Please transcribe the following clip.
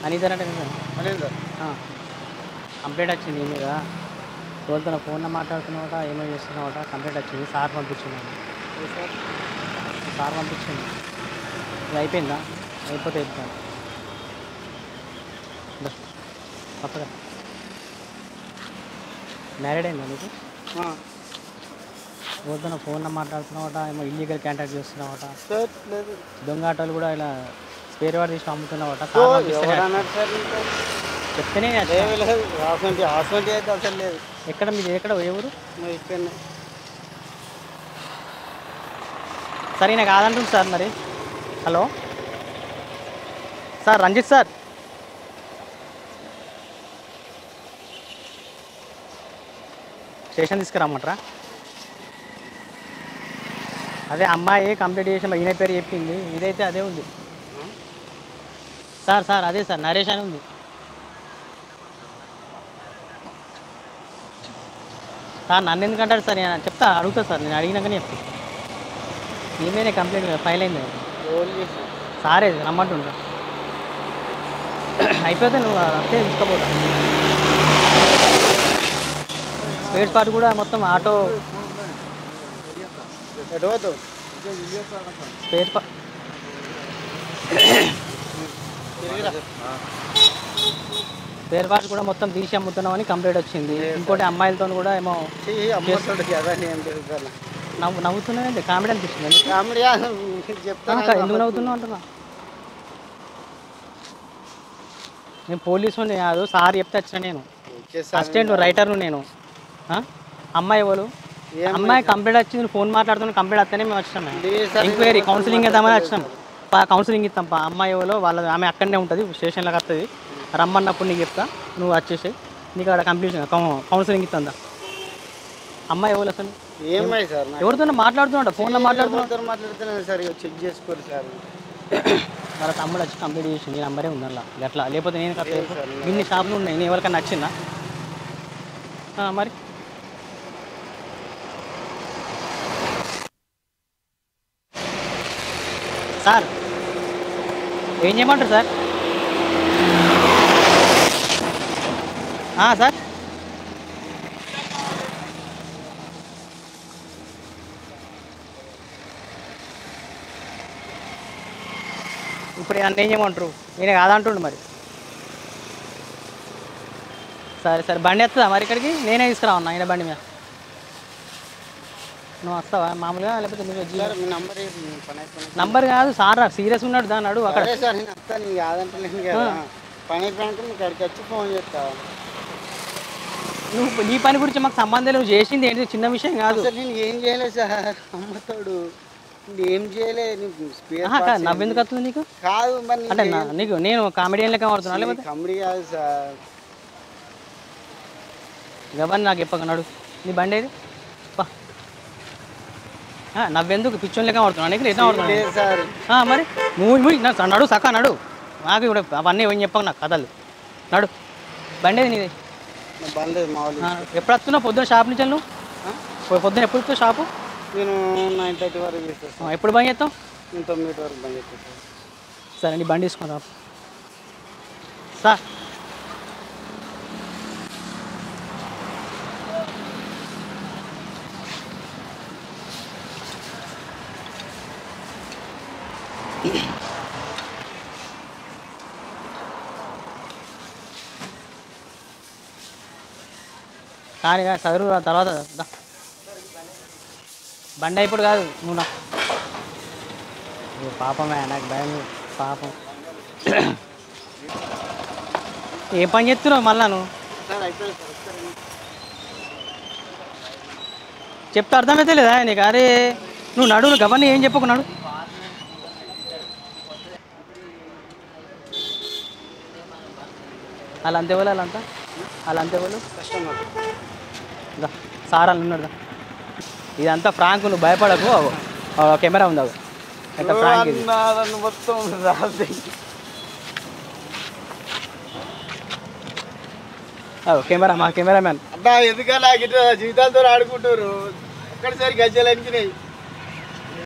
అనీధర్ అంటే అనీధర్ కంప్లైంట్ వచ్చింది నీ మీద తోలుతున్న ఫోన్లో మాట్లాడుతున్నావట ఏమో చేస్తున్నావట కంప్లైంట్ వచ్చింది సార్ పంపించింది సార్ పంపించింది ఇది అయిపోయిందా అయిపోతే చెప్తాను తప్పదా మ్యారీడ్ అయిందా నీకు పోతున్న ఫోన్లో మాట్లాడుతున్నావట ఏమో ఇల్లీగల్ కాంటాక్ట్ చేస్తున్నావట దొంగ ఆటోలు కూడా ఇలా స్పేర్ వాడు తీసి అమ్ముతున్నావట చెప్తేనే హాస్పిటల్ అయితే అసలు లేదు. ఎక్కడ మీది ఎక్కడ ఏ ఊరు ఇక్కడనే సరే నాకు కాదంటుంది సార్ మరి hello sir Ranjith sir station తీసుకురమ్మంటారా అదే అమ్మాయి కంప్లీట్ చేసి ఈయన పేరు చెప్పింది ఇదైతే అదే ఉంది సార్ సార్ అదే సార్ నరేష్ అని ఉంది సార్ నన్ను ఎందుకంటారు సార్ నేను చెప్తా అడుగుతా సార్ నేను అడిగినాకనే చెప్తాను ఏమైనా కంప్లైంట్ ఫైల్ అయింది సారే రమ్మంటుంటా అయిపోతే నువ్వు అంతే తీసుకోపోతా స్పేర్ పార్ట్ కూడా మొత్తం auto spare part spare part కూడా మొత్తం తీసి అమ్ముతున్నామని కంప్లైంట్ వచ్చింది ఇంకోటి అమ్మాయిలతో కూడా ఏమో నవ్వుతున్నానండి కామెడీ అనిపిస్తుంది ఎందుకు నవ్వుతున్నావు అంటున్నా నేను పోలీసు కాదు సార్ చెప్తే వచ్చిన నేను అసిస్టెంట్ రైటర్ను నేను అమ్మాయి ఎవరు అమ్మాయి కంప్లైంట్ వచ్చింది ఫోన్ మాట్లాడుతున్నా కంప్లైంట్ వస్తేనే మేము వచ్చినాం ఎంక్వైరీ కౌన్సిలింగ్ ఇద్దామని వచ్చినాం కౌన్సిలింగ్ ఇస్తాం అమ్మాయి ఎవరో వాళ్ళ ఆమె అక్కడనే ఉంటుంది స్టేషన్లోకి వస్తుంది రమ్మన్నప్పుడు నీకు చెప్తా నువ్వు వచ్చేసి నీకు అక్కడ కంప్లీషన్ కౌన్సిలింగ్ ఇస్తుందా అమ్మాయి ఎవరు అసలు ఏమై సార్ ఎవరితో మాట్లాడుతున్నాడు ఫోన్లో మాట్లాడుతున్నాను సార్ చెక్ చేసుకోరు సార్ వాళ్ళ తమ్ముడు వచ్చి కంప్లీట్ చేసి నీ నంబరే ఉందల్లా అట్లా లేకపోతే నేను ఇన్ని షాపులు ఉన్నాయి నేను ఎవరికన్నా నచ్చిందా మరి సార్ ఏం చేయమంటారు సార్ సార్ ఇప్పుడు నన్ను ఏం చేయమంటారు నేను కాదంటుండు మరి సరే సరే బండి వస్తుందా మరి ఇక్కడికి నేనే తీసుకురావన్నా ఆయన బండి మీద నువ్వు వస్తావా మామూలుగా లేకపోతే నంబర్ కాదు సార్ సీరియస్ ఉన్నాడు దాన్ని అడుగు అక్కడ నువ్వు నీ పని గురించి మాకు సంబంధం నువ్వు చేసింది ఏంటి చిన్న విషయం కాదు నేను ఏం చేయలేదు సార్ అమ్మతాడు ఏం చేయలేదు నవ్వెందుకు వస్తుంది నీకు కాదు అంటే నీకు నేను కామెడియన్ లెక్క ఆడుతున్నా లేకపోతే కామెడీ కాదు సార్ గవర్ని నాకు చెప్పక నడు నీ బండి ఏది నవ్వెందుకు పిచ్చోన్ లెక్క ఆడుతున్నా నీకు ఎట్లా ఆడుతున్నా సార్ మరి మూవీ నడు సక్క నడు నాకు ఇప్పుడు అవన్నీ ఏం చెప్పక నాకు కథలు నడు బండి ఏది నీది ఎప్పుడు వస్తున్నావు పొద్దున్న షాప్ నుంచి నువ్వు పొద్దున్న ఎప్పుడు వస్తావు షాపు నేను 9:30 వరకు చేస్తాను ఎప్పుడు బంద్ చేస్తావు నేను 9 వరకు బంద్ చేస్తాను సరే నీ బండి తీసుకుని రా సార్ కానీ చదువు తర్వాత బండి ఇప్పుడు కాదు నువ్వు నా పాపమే నాకు భయం పాపం ఏ పని చేస్తున్నావు మళ్ళా నువ్వు చెప్తే అర్థమైతే లేదా నీకు అరే నువ్వు నడు నువ్వు గవర్ని ఏం చెప్పకు నడు అలా అంతే వాళ్ళు వాళ్ళంతా అలా అంతే వాళ్ళు కస్టమర్ సార్ అని ఉన్నాడు ఇదంతా ఫ్రాంక్ నువ్వు భయపడకు కెమెరా ఉంది అవు ఎంత ఫ్రాంక్ ఇది మొత్తం కెమెరా మా కెమెరామ్యాన్ అబ్బా ఎందుకలా జీవితాలతో ఆడుకుంటారు ఒక్కడిసారి గజ్జలు అనిపినాయి